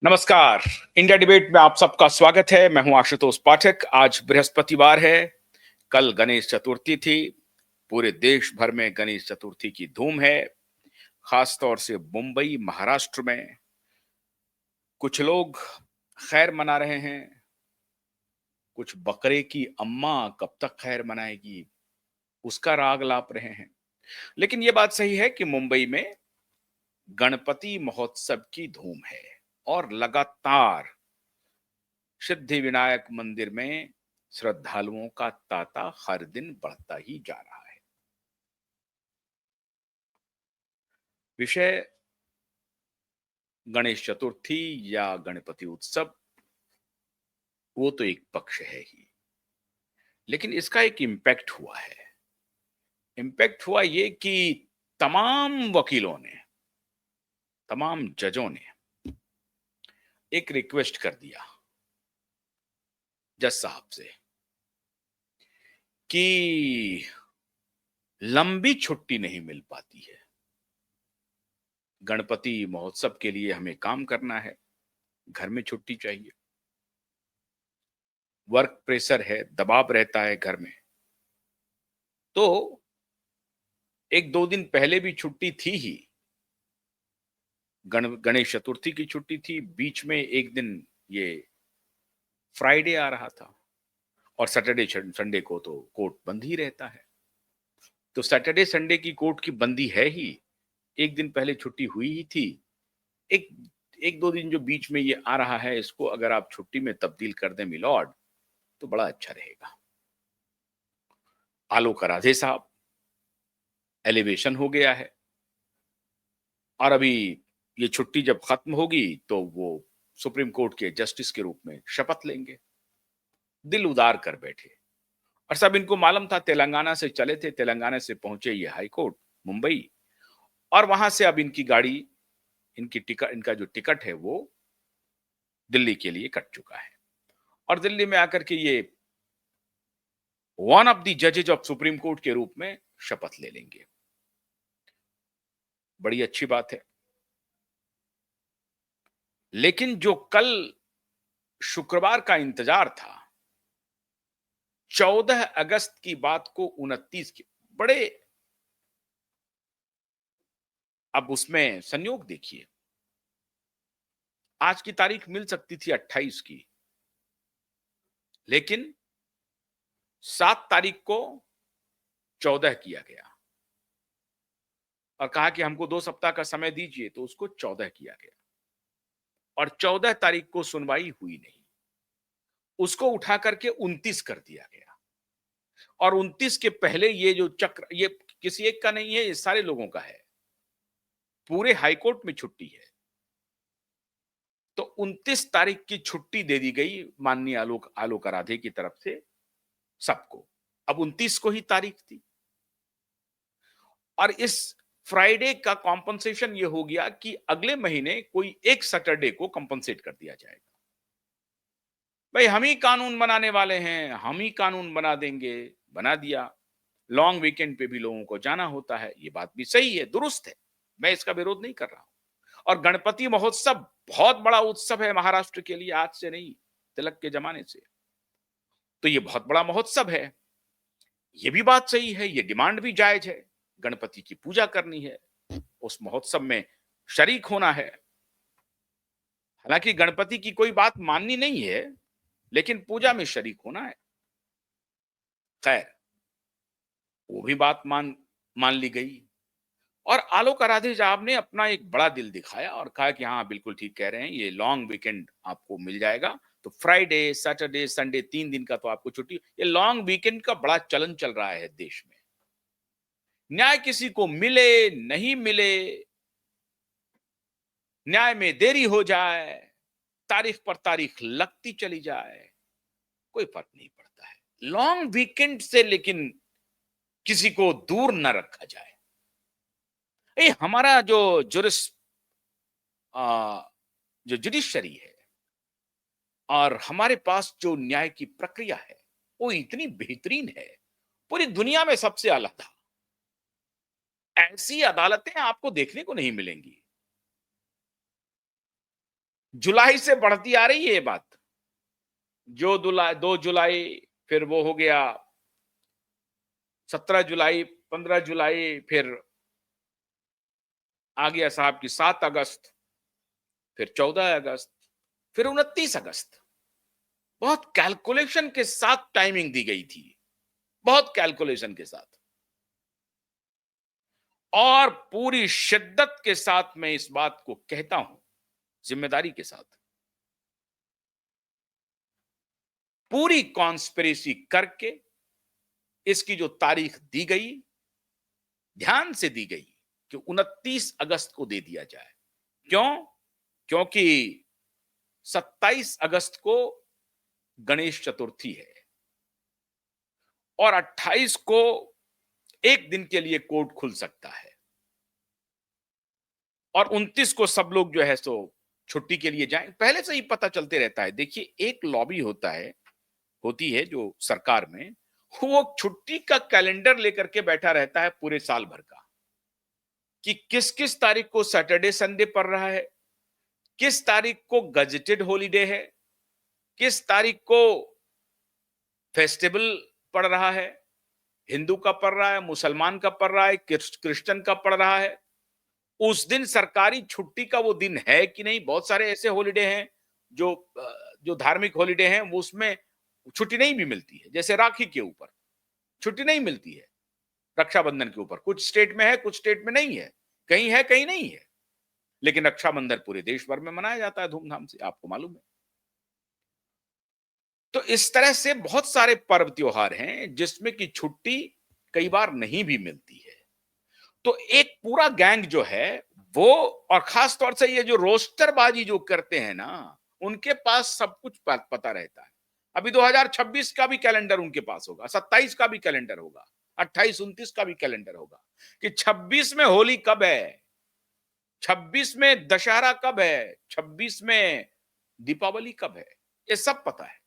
नमस्कार। India debate में आप सबका स्वागत है। मैं हूं आशुतोष पाठक। आज बृहस्पतिवार है। कल गणेश चतुर्थी थी। पूरे देश भर में गणेश चतुर्थी की धूम है। खास तौर से मुंबई, महाराष्ट्र में कुछ लोग खैर मना रहे हैं। कुछ बकरे की अम्मा कब तक खैर मनाएगी, उसका राग लाप रहे हैं। लेकिन यह बात सही है कि मुंबई में गणपति महोत्सव की धूम है और लगातार सिद्धि विनायक मंदिर में श्रद्धालुओं का तांता हर दिन बढ़ता ही जा रहा है। विषय गणेश चतुर्थी या गणपति उत्सव, वो तो एक पक्ष है ही, लेकिन इसका एक इम्पैक्ट हुआ है। इम्पैक्ट हुआ ये कि तमाम वकीलों ने, तमाम जजों ने एक रिक्वेस्ट कर दिया जज साहब से कि लंबी छुट्टी नहीं मिल पाती है। गणपति महोत्सव के लिए हमें काम करना है, घर में छुट्टी चाहिए। वर्क प्रेशर है, दबाव रहता है घर में। तो एक दो दिन पहले भी छुट्टी थी ही। गणेश चतुर्थी की छुट्टी थी, बीच में एक दिन ये फ्राइडे आ रहा था और सैटरडे संडे को तो कोर्ट बंद ही रहता है। तो सैटरडे संडे की कोर्ट की बंदी है ही। एक दिन पहले छुट्टी हुई ही थी। एक एक दो दिन जो बीच में ये आ रहा है, इसको अगर आप छुट्टी में तब्दील कर दें मिलॉर्ड, तो बड़ा अच्छा रहेगा। आलोक राधे साहब, एलिवेशन हो गया है और अभी ये छुट्टी जब खत्म होगी तो वो सुप्रीम कोर्ट के जस्टिस के रूप में शपथ लेंगे। दिल उदार कर बैठे। और सब इनको मालूम था, तेलंगाना से चले थे, तेलंगाना से पहुंचे ये हाई कोर्ट मुंबई, और वहां से अब इनकी गाड़ी, इनकी टिकट, इनका जो टिकट है वो दिल्ली के लिए कट चुका है। और दिल्ली में आकर के ये वन ऑफ द जजेज ऑफ सुप्रीम कोर्ट के रूप में शपथ ले लेंगे। बड़ी अच्छी बात है। लेकिन जो कल शुक्रवार का इंतजार था, 14 अगस्त की बात को 29 के, बड़े, अब उसमें संयोग देखिए। आज की तारीख मिल सकती थी 28 की, लेकिन 7 तारीख को 14 किया गया और कहा कि हमको 2 सप्ताह का समय दीजिए, तो उसको 14 किया गया और 14 तारीख को सुनवाई हुई नहीं। उसको उठा करके 29 कर दिया गया और 29 के पहले ये जो चक्र, ये किसी एक का नहीं है, ये सारे लोगों का है। पूरे हाईकोर्ट में छुट्टी है। तो 29 तारीख की छुट्टी दे दी गई माननीय आलोक आराधे की तरफ से सबको। अब 29 को ही तारीख थी और इस फ्राइडे का कॉम्पनसेशन ये हो गया कि अगले महीने कोई एक सैटरडे को कंपनसेट कर दिया जाएगा। भाई, हम ही कानून बनाने वाले हैं, हम ही कानून बना देंगे, बना दिया। लॉन्ग वीकेंड पे भी लोगों को जाना होता है, ये बात भी सही है, दुरुस्त है, मैं इसका विरोध नहीं कर रहा हूं। और गणपति महोत्सव बहुत बड़ा उत्सव है महाराष्ट्र के लिए, आज से नहीं, तिलक के जमाने से। तो ये बहुत बड़ा महोत्सव है, ये भी बात सही है, ये डिमांड भी जायज है। गणपति की पूजा करनी है, उस महोत्सव में शरीक होना है। हालांकि गणपति की कोई बात माननी नहीं है, लेकिन पूजा में शरीक होना है। खैर, वो भी बात मान मान ली गई और आलोक आराधे साहब ने अपना एक बड़ा दिल दिखाया और कहा कि हाँ, बिल्कुल ठीक कह रहे हैं, ये लॉन्ग वीकेंड आपको मिल जाएगा। तो फ्राइडे, सैटरडे, संडे, 3 दिन का तो आपको छुट्टी। ये लॉन्ग वीकेंड का बड़ा चलन चल रहा है देश में। न्याय किसी को मिले नहीं मिले, न्याय में देरी हो जाए, तारीख पर तारीख लगती चली जाए, कोई फर्क नहीं पड़ता है लॉन्ग वीकेंड से। लेकिन किसी को दूर न रखा जाए। ये हमारा जो जुडिशरी है और हमारे पास जो न्याय की प्रक्रिया है, वो इतनी बेहतरीन है, पूरी दुनिया में सबसे आला। ऐसी अदालतें आपको देखने को नहीं मिलेंगी। जुलाई से बढ़ती आ रही है ये बात। जो 2 जुलाई, फिर वो हो गया 17 जुलाई, 15 जुलाई, फिर आ गया साहब की 7 अगस्त, फिर 14 अगस्त, फिर 29 अगस्त। बहुत कैलकुलेशन के साथ टाइमिंग दी गई थी, बहुत कैलकुलेशन के साथ, और पूरी शिद्दत के साथ मैं इस बात को कहता हूं, जिम्मेदारी के साथ, पूरी कॉन्स्पिरेसी करके इसकी जो तारीख दी गई, ध्यान से दी गई कि 29 अगस्त को दे दिया जाए। क्यों? क्योंकि 27 अगस्त को गणेश चतुर्थी है और 28 को एक दिन के लिए कोर्ट खुल सकता है, और 29 को सब लोग जो है सो छुट्टी के लिए जाएं। पहले से ही पता चलते रहता है। देखिए, एक लॉबी होती है जो सरकार में, वो छुट्टी का कैलेंडर लेकर के बैठा रहता है पूरे साल भर का, कि किस किस तारीख को सैटरडे संडे पड़ रहा है, किस तारीख को गजेटेड हॉलीडे है, किस तारीख को फेस्टिवल पड़ रहा है, हिंदू का पड़ रहा है, मुसलमान का पड़ रहा है, क्रिश्चियन का पड़ रहा है, उस दिन सरकारी छुट्टी का वो दिन है कि नहीं। बहुत सारे ऐसे हॉलीडे हैं जो जो धार्मिक हॉलीडे हैं, वो उसमें छुट्टी नहीं भी मिलती है। जैसे राखी के ऊपर छुट्टी नहीं मिलती है, रक्षाबंधन के ऊपर कुछ स्टेट में है, कुछ स्टेट में नहीं है, कहीं है कहीं नहीं है, लेकिन रक्षाबंधन पूरे देश भर में मनाया जाता है धूमधाम से, आपको मालूम है। तो इस तरह से बहुत सारे पर्व त्योहार हैं जिसमें कि छुट्टी कई बार नहीं भी मिलती है। तो एक पूरा गैंग जो है वो, और खास तौर से ये जो रोस्टरबाजी जो करते हैं ना, उनके पास सब कुछ पता रहता है। अभी 2026 का भी कैलेंडर उनके पास होगा, 27 का भी कैलेंडर होगा, 28 29 का भी कैलेंडर होगा, कि 26 में होली कब है, 26 में दशहरा कब है, 26 में दीपावली कब है, ये सब पता है।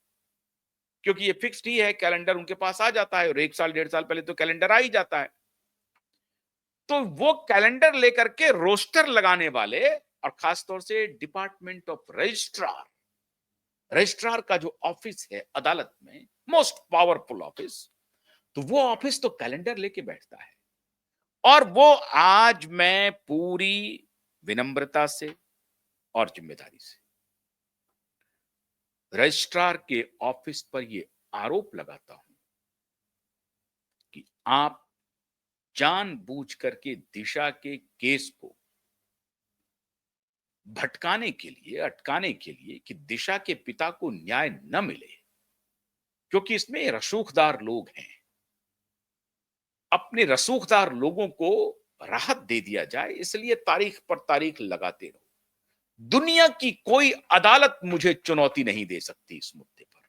क्योंकि ये फिक्स्ड ही है, कैलेंडर उनके पास आ जाता है, और 1 साल 1.5 साल पहले तो कैलेंडर आ ही जाता है। तो वो कैलेंडर लेकर के रोस्टर लगाने वाले, और खासतौर से डिपार्टमेंट ऑफ रजिस्ट्रार, रजिस्ट्रार का जो ऑफिस है अदालत में, मोस्ट पावरफुल ऑफिस, तो वो ऑफिस तो कैलेंडर लेके बैठता है। और वो, आज मैं पूरी विनम्रता से और जिम्मेदारी से रजिस्ट्रार के ऑफिस पर ये आरोप लगाता हूं कि आप जानबूझ करके दिशा के केस को भटकाने के लिए, अटकाने के लिए, कि दिशा के पिता को न्याय न मिले, क्योंकि इसमें रसूखदार लोग हैं, अपने रसूखदार लोगों को राहत दे दिया जाए, इसलिए तारीख पर तारीख लगाते रहो। दुनिया की कोई अदालत मुझे चुनौती नहीं दे सकती इस मुद्दे पर,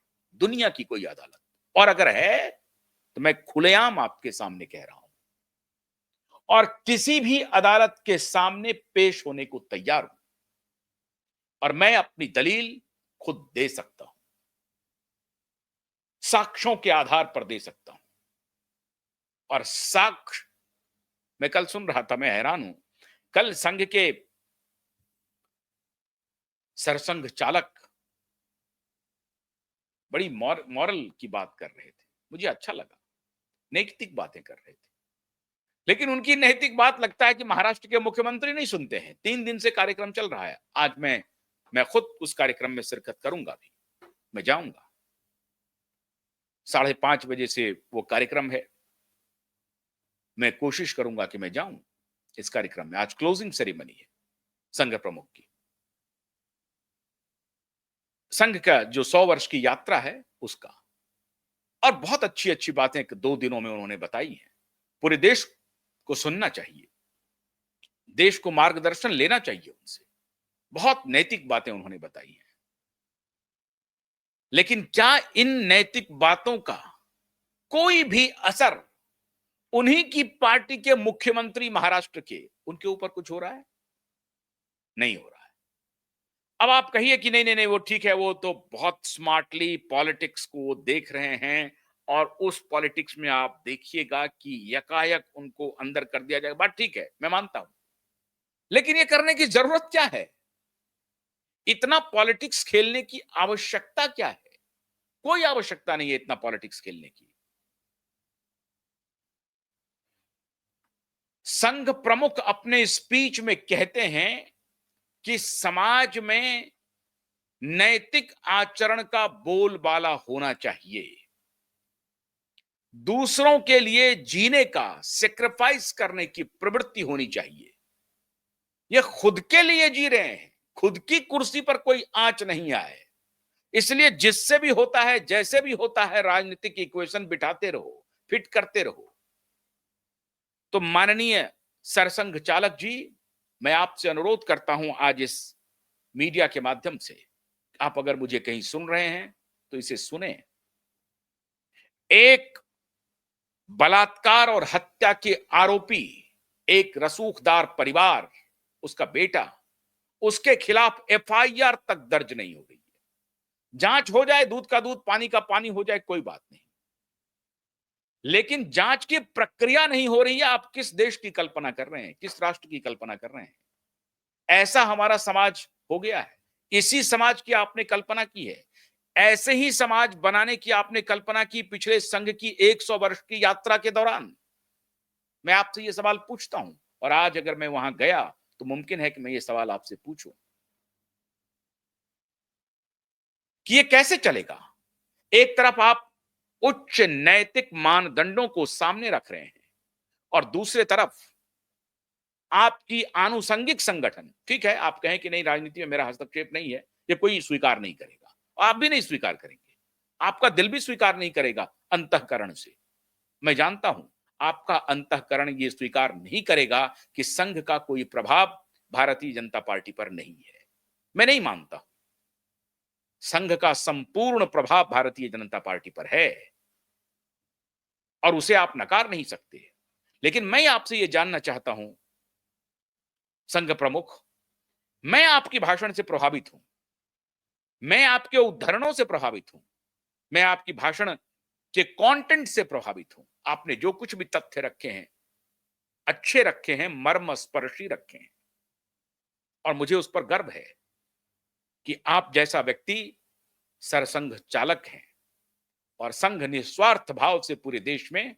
दुनिया की कोई अदालत। और अगर है तो मैं खुलेआम आपके सामने कह रहा हूं, और किसी भी अदालत के सामने पेश होने को तैयार हूं, और मैं अपनी दलील खुद दे सकता हूं, साक्ष्यों के आधार पर दे सकता हूं। और साक्ष्य, मैं कल सुन रहा था, मैं हैरान हूं, कल संघ के सरसंघ चालक बड़ी मॉरल की बात कर रहे थे, मुझे अच्छा लगा, नैतिक बातें कर रहे थे। लेकिन उनकी नैतिक बात लगता है कि महाराष्ट्र के मुख्यमंत्री नहीं सुनते हैं। 3 दिन से कार्यक्रम चल रहा है, आज मैं खुद उस कार्यक्रम में शिरकत करूंगा भी, मैं जाऊंगा। 5:30 बजे से वो कार्यक्रम है, मैं कोशिश करूंगा कि मैं जाऊं इस कार्यक्रम में। आज क्लोजिंग सेरेमनी है संघ प्रमुख की, संघ का जो 100 वर्ष की यात्रा है उसका। और बहुत अच्छी अच्छी बातें 2 दिनों में उन्होंने बताई हैं। पूरे देश को सुनना चाहिए, देश को मार्गदर्शन लेना चाहिए उनसे। बहुत नैतिक बातें उन्होंने बताई हैं। लेकिन क्या इन नैतिक बातों का कोई भी असर उन्हीं की पार्टी के मुख्यमंत्री महाराष्ट्र के, उनके ऊपर कुछ हो रहा है? नहीं हो रहा है। अब आप कहिए कि नहीं नहीं नहीं, वो ठीक है, वो तो बहुत स्मार्टली पॉलिटिक्स को देख रहे हैं, और उस पॉलिटिक्स में आप देखिएगा कि यकायक उनको अंदर कर दिया जाएगा। बात ठीक है, मैं मानता हूं, लेकिन ये करने की जरूरत क्या है? इतना पॉलिटिक्स खेलने की आवश्यकता क्या है? कोई आवश्यकता नहीं है इतना पॉलिटिक्स खेलने की। संघ प्रमुख अपने स्पीच में कहते हैं कि समाज में नैतिक आचरण का बोलबाला होना चाहिए। दूसरों के लिए जीने का, सेक्रीफाइस करने की प्रवृत्ति होनी चाहिए। ये खुद के लिए जी रहे हैं, खुद की कुर्सी पर कोई आंच नहीं आए, इसलिए जिससे भी होता है, जैसे भी होता है, राजनीतिक इक्वेशन बिठाते रहो, फिट करते रहो। तो माननीय सरसंघ चालक जी, मैं आपसे अनुरोध करता हूं आज इस मीडिया के माध्यम से, आप अगर मुझे कहीं सुन रहे हैं तो इसे सुने। एक बलात्कार और हत्या के आरोपी, एक रसूखदार परिवार, उसका बेटा, उसके खिलाफ एफआईआर तक दर्ज नहीं हो रही है। जांच हो जाए, दूध का दूध पानी का पानी हो जाए, कोई बात नहीं, लेकिन जांच की प्रक्रिया नहीं हो रही है। आप किस देश की कल्पना कर रहे हैं, किस राष्ट्र की कल्पना कर रहे हैं? ऐसा हमारा समाज हो गया है। इसी समाज की आपने कल्पना की है। ऐसे ही समाज बनाने की आपने कल्पना की पिछले संघ की 100 वर्ष की यात्रा के दौरान। मैं आपसे ये सवाल पूछता हूं, और आज अगर मैं वहां गया तो मुमकिन है कि मैं ये सवाल आपसे पूछूं कि ये कैसे चलेगा। एक तरफ आप उच्च नैतिक मानदंडों को सामने रख रहे हैं, और दूसरे तरफ आपकी आनुषंगिक संगठन, ठीक है, आप कहें कि नहीं, राजनीति में मेरा हस्तक्षेप नहीं है, ये कोई स्वीकार नहीं करेगा, आप भी नहीं स्वीकार करेंगे, आपका दिल भी स्वीकार नहीं करेगा अंतःकरण से। मैं जानता हूं आपका अंतःकरण ये स्वीकार नहीं करेगा कि संघ का कोई प्रभाव भारतीय जनता पार्टी पर नहीं है। मैं नहीं मानता। संघ का संपूर्ण प्रभाव भारतीय जनता पार्टी पर है, और उसे आप नकार नहीं सकते। लेकिन मैं आपसे यह जानना चाहता हूं, संघ प्रमुख, मैं आपकी भाषण से प्रभावित हूं, मैं आपके उद्धरणों से प्रभावित हूं, मैं आपकी भाषण के कंटेंट से प्रभावित हूं। आपने जो कुछ भी तथ्य रखे हैं, अच्छे रखे हैं, मर्मस्पर्शी रखे हैं, और मुझे उस पर गर्व है कि आप जैसा व्यक्ति सरसंघ चालक हैं, और संघ निस्वार्थ भाव से पूरे देश में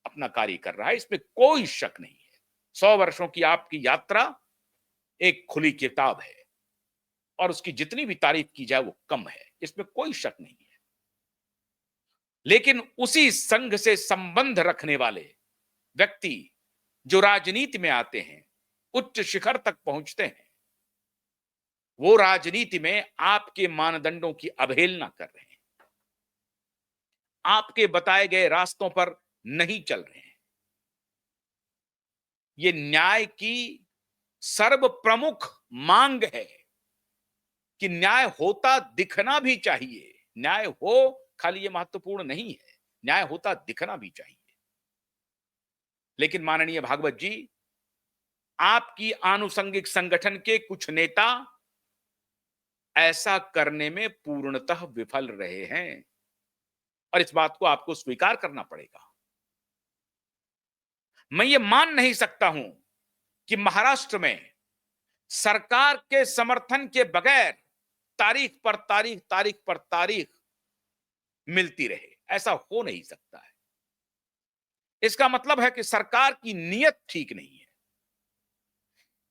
अपना कार्य कर रहा है, इसमें कोई शक नहीं है। 100 वर्षों की आपकी यात्रा एक खुली किताब है, और उसकी जितनी भी तारीफ की जाए वो कम है, इसमें कोई शक नहीं है। लेकिन उसी संघ से संबंध रखने वाले व्यक्ति जो राजनीति में आते हैं, उच्च शिखर तक पहुंचते हैं, वो राजनीति में आपके मानदंडों की अवहेलना कर रहे हैं, आपके बताए गए रास्तों पर नहीं चल रहे हैं। ये न्याय की सर्वप्रमुख मांग है कि न्याय होता दिखना भी चाहिए। न्याय हो, खाली ये महत्वपूर्ण नहीं है, न्याय होता दिखना भी चाहिए। लेकिन माननीय भागवत जी, आपकी आनुषंगिक संगठन के कुछ नेता ऐसा करने में पूर्णतः विफल रहे हैं, और इस बात को आपको स्वीकार करना पड़ेगा। मैं ये मान नहीं सकता हूं कि महाराष्ट्र में सरकार के समर्थन के बगैर तारीख पर तारीख, तारीख पर तारीख मिलती रहे। ऐसा हो नहीं सकता है। इसका मतलब है कि सरकार की नीयत ठीक नहीं है,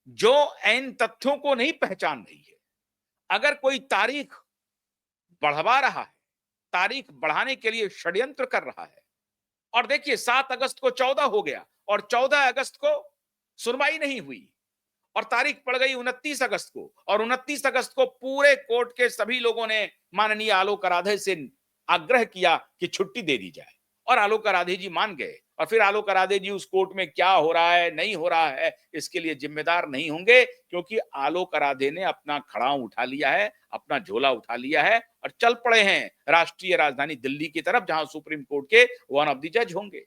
जो इन तथ्यों को नहीं पहचान रही है। अगर कोई तारीख बढ़वा रहा है, तारीख बढ़ाने के लिए षड्यंत्र कर रहा है, और देखिए 7 अगस्त को 14 हो गया, और 14 अगस्त को सुनवाई नहीं हुई, और तारीख पड़ गई 29 अगस्त को, और 29 अगस्त को पूरे कोर्ट के सभी लोगों ने माननीय आलोक राधे से आग्रह किया कि छुट्टी दे दी जाए, और आलोक राधे जी मान गए। और फिर आलोक राधे जी उस कोर्ट में क्या हो रहा है, नहीं हो रहा है, इसके लिए जिम्मेदार नहीं होंगे, क्योंकि आलोक राधे ने अपना खड़ाऊ उठा लिया है, अपना झोला उठा लिया है, और चल पड़े हैं राष्ट्रीय राजधानी दिल्ली की तरफ, जहां सुप्रीम कोर्ट के वन ऑफ द जज होंगे।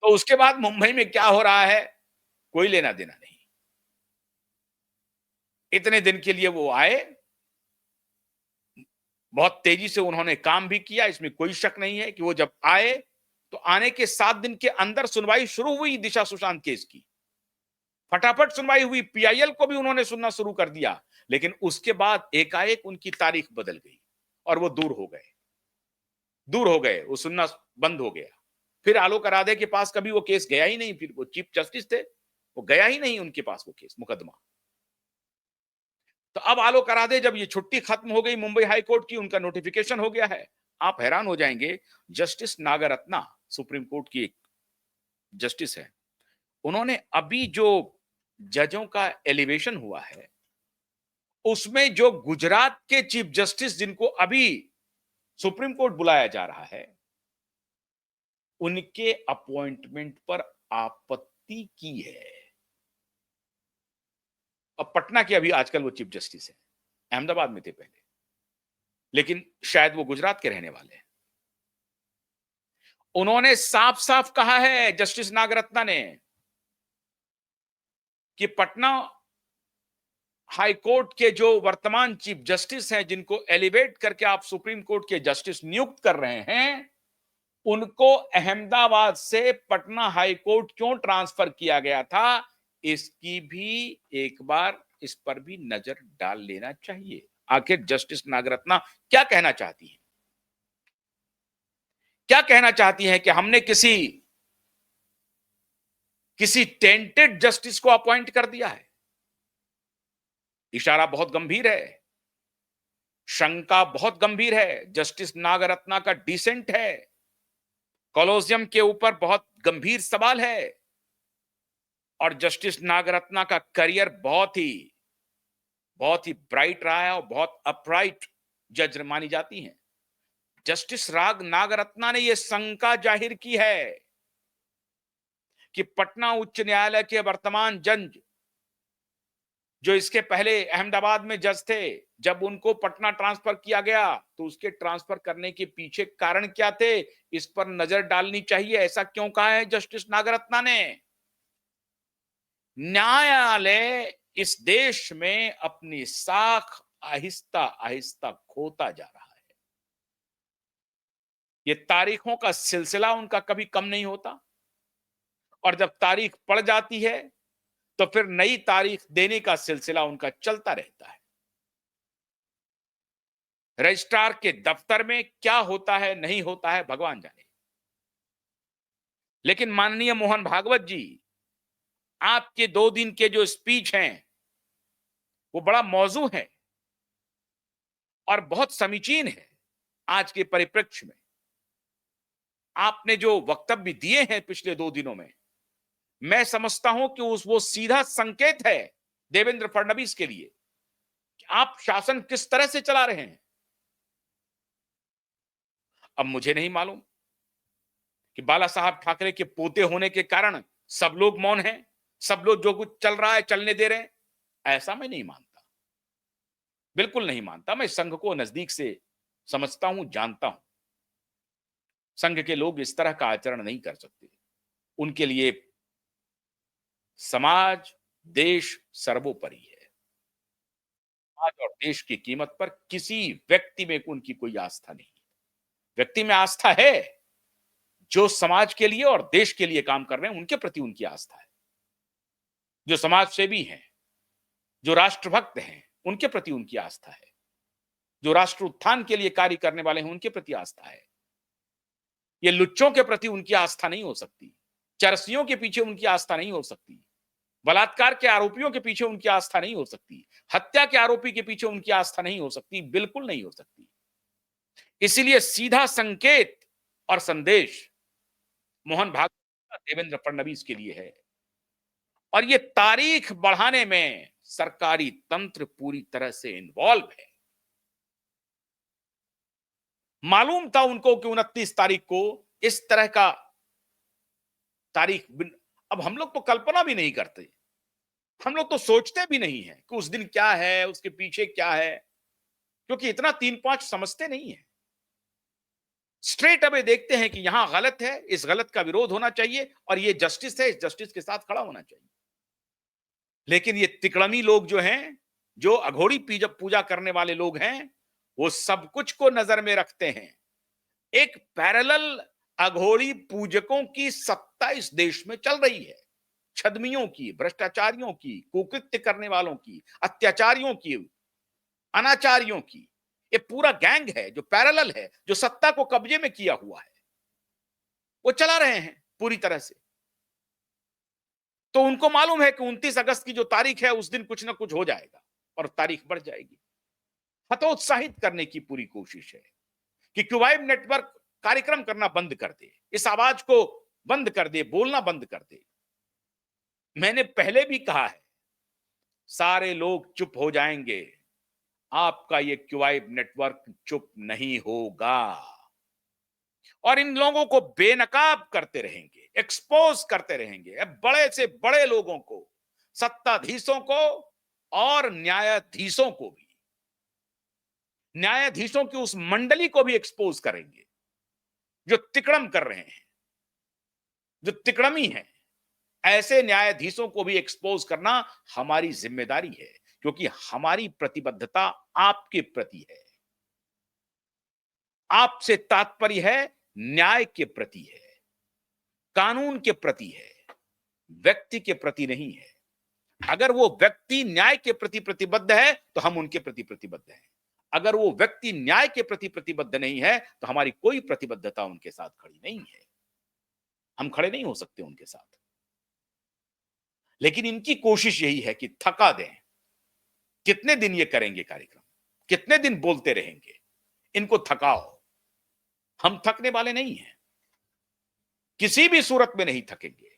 तो उसके बाद मुंबई में क्या हो रहा है, कोई लेना देना नहीं। इतने दिन के लिए वो आए, बहुत तेजी से उन्होंने काम भी किया, इसमें कोई शक नहीं है कि वो जब आए तो आने के 7 दिन के अंदर सुनवाई शुरू हुई दिशा सुशांत केस की। फटाफट सुनवाई हुई, पीआईएल को भी उन्होंने सुनना शुरू कर दिया, लेकिन उसके बाद एकाएक उनकी तारीख बदल गई और वो दूर हो गए, वो सुनना बंद हो गया। फिर आलोक आराधे के पास कभी वो केस गया ही नहीं, फिर वो चीफ जस्टिस थे, वो गया ही नहीं उनके पास वो केस, मुकदमा। तो अब आलोक आराधे, जब ये छुट्टी खत्म हो गई मुंबई हाई कोर्ट की, उनका नोटिफिकेशन हो गया है। आप हैरान हो जाएंगे, जस्टिस नागरत्ना सुप्रीम कोर्ट की एक जस्टिस है, उन्होंने अभी जो जजों का एलिवेशन हुआ है, उसमें जो गुजरात के चीफ जस्टिस जिनको अभी सुप्रीम कोर्ट बुलाया जा रहा है, उनके अपॉइंटमेंट पर आपत्ति की है। अब पटना के अभी आजकल वो चीफ जस्टिस है, अहमदाबाद में थे पहले, लेकिन शायद वो गुजरात के रहने वाले हैं। उन्होंने साफ साफ कहा है जस्टिस नागरत्ना ने कि पटना हाई कोर्ट के जो वर्तमान चीफ जस्टिस हैं, जिनको एलिवेट करके आप सुप्रीम कोर्ट के जस्टिस नियुक्त कर रहे हैं, उनको अहमदाबाद से पटना हाई कोर्ट क्यों ट्रांसफर किया गया था, इसकी भी एक बार इस पर भी नजर डाल लेना चाहिए। आखिर जस्टिस नागरत्ना क्या कहना चाहती हैं? क्या कहना चाहती हैं कि हमने किसी टेंटेड जस्टिस को अपॉइंट कर दिया है? इशारा बहुत गंभीर है, शंका बहुत गंभीर है। जस्टिस नागरत्ना का डिसेंट है, कॉलोजियम के ऊपर बहुत गंभीर सवाल है, और जस्टिस नागरत्ना का करियर बहुत ही ब्राइट रहा है और बहुत अपराइट जज मानी जाती हैं। जस्टिस राग नागरत्ना ने यह शंका जाहिर की है कि पटना उच्च न्यायालय के वर्तमान जज, जो इसके पहले अहमदाबाद में जज थे, जब उनको पटना ट्रांसफर किया गया तो उसके ट्रांसफर करने के पीछे कारण क्या थे, इस पर नजर डालनी चाहिए। ऐसा क्यों कहा है जस्टिस नागरत्ना ने? न्यायालय इस देश में अपनी साख आहिस्ता आहिस्ता खोता जा रहा है। ये तारीखों का सिलसिला उनका कभी कम नहीं होता, और जब तारीख पड़ जाती है तो फिर नई तारीख देने का सिलसिला उनका चलता रहता है। रजिस्ट्रार के दफ्तर में क्या होता है नहीं होता है भगवान जाने, लेकिन माननीय मोहन भागवत जी, आपके 2 दिन के जो स्पीच हैं वो बड़ा मौजू है और बहुत समीचीन है। आज के परिप्रेक्ष्य में आपने जो वक्तव्य दिए हैं पिछले 2 दिनों में, मैं समझता हूं कि वो सीधा संकेत है देवेंद्र फडणवीस के लिए कि आप शासन किस तरह से चला रहे हैं। अब मुझे नहीं मालूम कि बाला साहब ठाकरे के पोते होने के कारण सब लोग मौन हैं, सब लोग जो कुछ चल रहा है चलने दे रहे हैं, ऐसा मैं नहीं मानता, बिल्कुल नहीं मानता। मैं संघ को नजदीक से समझता हूं, जानता हूं। संघ के लोग इस तरह का आचरण नहीं कर सकते। उनके लिए समाज, देश सर्वोपरि है। समाज और देश की कीमत पर किसी व्यक्ति में उनकी कोई आस्था नहीं है। व्यक्ति में आस्था है जो समाज के लिए और देश के लिए काम कर रहे हैं, उनके प्रति उनकी आस्था है। जो समाज सेवी हैं, जो राष्ट्रभक्त हैं, उनके प्रति उनकी आस्था है। जो राष्ट्र उत्थान के लिए कार्य करने वाले हैं, उनके प्रति आस्था है। ये लुच्चों के प्रति उनकी आस्था नहीं हो सकती, चरसियों के पीछे उनकी आस्था नहीं हो सकती, बलात्कार के आरोपियों के पीछे उनकी आस्था नहीं हो सकती, हत्या के आरोपी के पीछे उनकी आस्था नहीं हो सकती, बिल्कुल नहीं हो सकती। इसीलिए सीधा संकेत और संदेश मोहन भागवत देवेंद्र फडणवीस के लिए है, और ये तारीख बढ़ाने में सरकारी तंत्र पूरी तरह से इन्वॉल्व है। मालूम था उनको कि 29 तारीख को इस तरह का तारीख अब हम लोग तो कल्पना भी नहीं करते, हम लोग तो सोचते भी नहीं है कि उस दिन क्या है, उसके पीछे क्या है, क्योंकि इतना 3-5 समझते नहीं है। स्ट्रेट अवे देखते हैं कि यहां गलत है, इस गलत का विरोध होना चाहिए, और ये जस्टिस है, इस जस्टिस के साथ खड़ा होना चाहिए। लेकिन ये तिकड़मी लोग जो हैं, जो अघोरी पूजा करने वाले लोग हैं, वो सब कुछ को नजर में रखते हैं। एक पैरेलल अघोरी पूजकों की सत्ता इस देश में चल रही है। छद्मियों की, भ्रष्टाचारियों की, कुकृत्य करने वालों की, अत्याचारियों की, अनाचारियों की, ये पूरा गैंग है जो पैरेलल है, जो सत्ता को कब्जे में किया हुआ है, वो चला रहे हैं पूरी तरह से। तो उनको मालूम है कि 29 अगस्त की जो तारीख है उस दिन कुछ ना कुछ हो जाएगा और तारीख बढ़ जाएगी। हतोत्साहित करने की पूरी कोशिश है कि क्यूबाइब नेटवर्क कार्यक्रम करना बंद कर दे, इस आवाज को बंद कर दे, बोलना बंद कर दे। मैंने पहले भी कहा है, सारे लोग चुप हो जाएंगे, आपका ये क्यूबाइब नेटवर्क चुप नहीं होगा और इन लोगों को बेनकाब करते रहेंगे, एक्सपोज करते रहेंगे, अब बड़े से बड़े लोगों को, सत्ताधीशों को और न्यायाधीशों को भी, न्यायाधीशों की उस मंडली को भी एक्सपोज करेंगे जो तिकड़म कर रहे हैं, जो तिकड़मी है। ऐसे न्यायाधीशों को भी एक्सपोज करना हमारी जिम्मेदारी है, क्योंकि हमारी प्रतिबद्धता आपके प्रति है, आपसे तात्पर्य है न्याय के प्रति है, कानून के प्रति है, व्यक्ति के प्रति नहीं है। अगर वो व्यक्ति न्याय के प्रति प्रतिबद्ध है तो हम उनके प्रति प्रतिबद्ध हैं, अगर वो व्यक्ति न्याय के प्रति प्रतिबद्ध नहीं है तो हमारी कोई प्रतिबद्धता उनके साथ खड़ी नहीं है, हम खड़े नहीं हो सकते उनके साथ। लेकिन इनकी कोशिश यही है कि थका दें। कितने दिन ये करेंगे कार्यक्रम, कितने दिन बोलते रहेंगे, इनको थकाओ। हम थकने वाले नहीं हैं, किसी भी सूरत में नहीं थकेंगे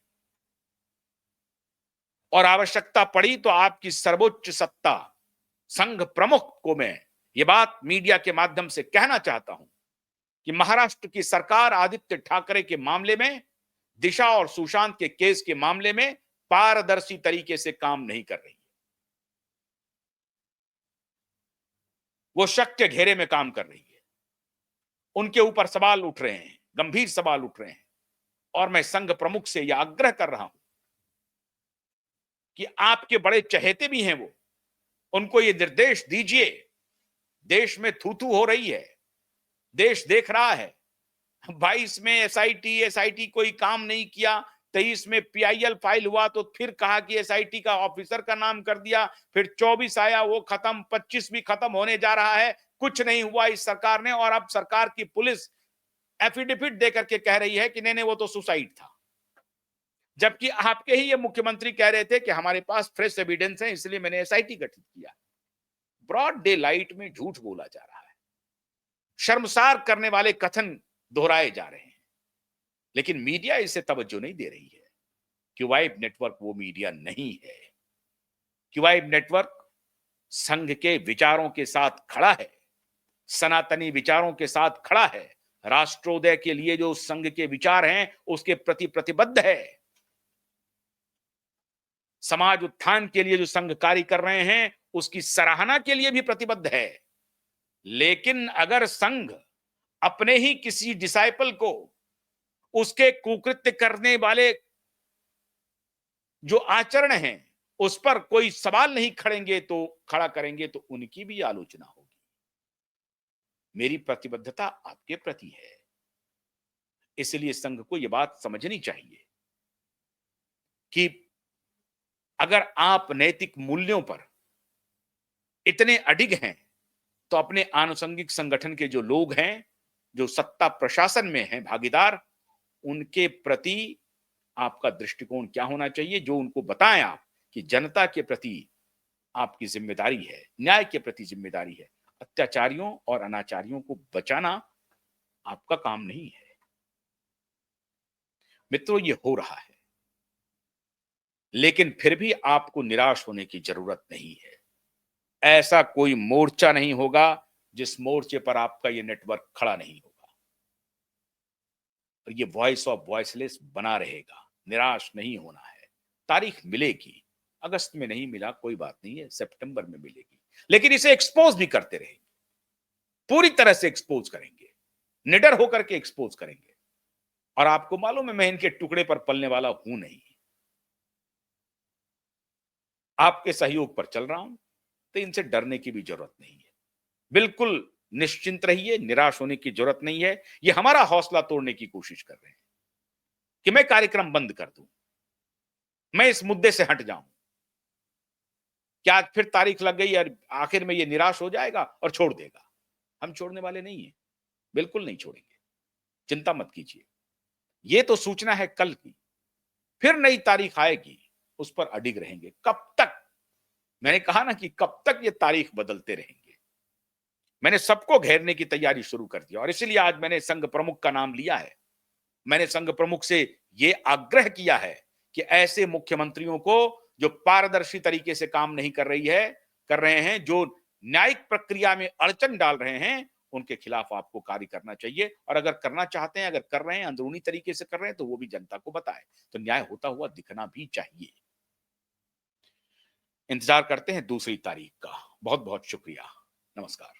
और आवश्यकता पड़ी तो आपकी सर्वोच्च सत्ता संघ प्रमुख को मैं ये बात मीडिया के माध्यम से कहना चाहता हूं कि महाराष्ट्र की सरकार आदित्य ठाकरे के मामले में, दिशा और सुशांत के केस के मामले में पारदर्शी तरीके से काम नहीं कर रही है। वो शक के घेरे में काम कर रही है, उनके ऊपर सवाल उठ रहे हैं, गंभीर सवाल उठ रहे हैं और मैं संघ प्रमुख से यह आग्रह कर रहा हूं कि आपके बड़े चहेते भी हैं वो, उनको ये निर्देश दीजिए। देश में थू-थू हो रही है, देश देख रहा है। 22 में एसआईटी कोई काम नहीं किया, 23 में पीआईएल फाइल हुआ तो फिर कहा कि एसआईटी का ऑफिसर का नाम कर दिया, फिर 24 आया वो खत्म, 25 भी खत्म होने जा रहा है, कुछ नहीं हुआ इस सरकार ने। और अब सरकार की पुलिस एफिडेविट देकर के कह रही है कि नहीं नहीं वो तो सुसाइड था, जबकि आपके ही ये मुख्यमंत्री कह रहे थे कि हमारे पास फ्रेश एविडेंस है इसलिए मैंने एसआईटी गठित किया। ब्रॉड डे लाइट में झूठ बोला जा रहा है, शर्मसार करने वाले कथन दोहराए जा रहे हैं, लेकिन मीडिया इसे तवज्जो नहीं दे रही है। क्यूबाइब नेटवर्क वो मीडिया नहीं है। क्यूबाइब नेटवर्क संघ के विचारों के साथ खड़ा है, सनातनी विचारों के साथ खड़ा है, राष्ट्रोदय के लिए जो संघ के विचार हैं उसके प्रति प्रतिबद्ध है, समाज उत्थान के लिए जो संघ कार्य कर रहे हैं उसकी सराहना के लिए भी प्रतिबद्ध है। लेकिन अगर संघ अपने ही किसी डिसाइपल को उसके कुकृत्य करने वाले जो आचरण हैं उस पर कोई सवाल नहीं खड़ा करेंगे तो उनकी भी आलोचना होगी। मेरी प्रतिबद्धता आपके प्रति है, इसलिए संघ को यह बात समझनी चाहिए कि अगर आप नैतिक मूल्यों पर इतने अडिग हैं तो अपने आनुषंगिक संगठन के जो लोग हैं, जो सत्ता प्रशासन में हैं भागीदार, उनके प्रति आपका दृष्टिकोण क्या होना चाहिए, जो उनको बताएं आप कि जनता के प्रति आपकी जिम्मेदारी है, न्याय के प्रति जिम्मेदारी है, अत्याचारियों और अनाचारियों को बचाना आपका काम नहीं है। मित्रों, ये हो रहा है, लेकिन फिर भी आपको निराश होने की जरूरत नहीं है। ऐसा कोई मोर्चा नहीं होगा जिस मोर्चे पर आपका ये नेटवर्क खड़ा नहीं होगा और ये वॉइस ऑफ वॉइसलेस बना रहेगा। निराश नहीं होना है, तारीख मिलेगी। अगस्त में नहीं मिला कोई बात नहीं है, सितंबर में मिलेगी, लेकिन इसे एक्सपोज भी करते रहेंगे, पूरी तरह से एक्सपोज करेंगे, निडर होकर के एक्सपोज करेंगे। और आपको मालूम है मैं इनके टुकड़े पर पलने वाला हूं नहीं, आपके सहयोग पर चल रहा हूं, तो इनसे डरने की भी जरूरत नहीं है। बिल्कुल निश्चिंत रहिए, निराश होने की जरूरत नहीं है। ये हमारा हौसला तोड़ने की कोशिश कर रहे हैं कि मैं कार्यक्रम बंद कर दूं। मैं इस मुद्दे से हट जाऊं। क्या आज फिर तारीख लग गई और आखिर में ये निराश हो जाएगा और छोड़ देगा? हम छोड़ने वाले नहीं हैं, बिल्कुल नहीं छोड़ेंगे, चिंता मत कीजिए। ये तो सूचना है कल की, फिर नई तारीख आएगी, उस पर अडिग रहेंगे। कब तक? मैंने कहा ना कि कब तक ये तारीख बदलते रहेंगे। मैंने सबको घेरने की तैयारी शुरू कर दी और इसीलिए आज मैंने संघ प्रमुख का नाम लिया है। मैंने संघ प्रमुख से ये आग्रह किया है कि ऐसे मुख्यमंत्रियों को जो पारदर्शी तरीके से काम नहीं कर रहे हैं, जो न्यायिक प्रक्रिया में अड़चन डाल रहे हैं, उनके खिलाफ आपको कार्य करना चाहिए और अगर करना चाहते हैं, अगर कर रहे हैं, अंदरूनी तरीके से कर रहे हैं, तो वो भी जनता को बताएं। तो न्याय होता हुआ दिखना भी चाहिए। इंतजार करते हैं दूसरी तारीख का। बहुत बहुत शुक्रिया। नमस्कार।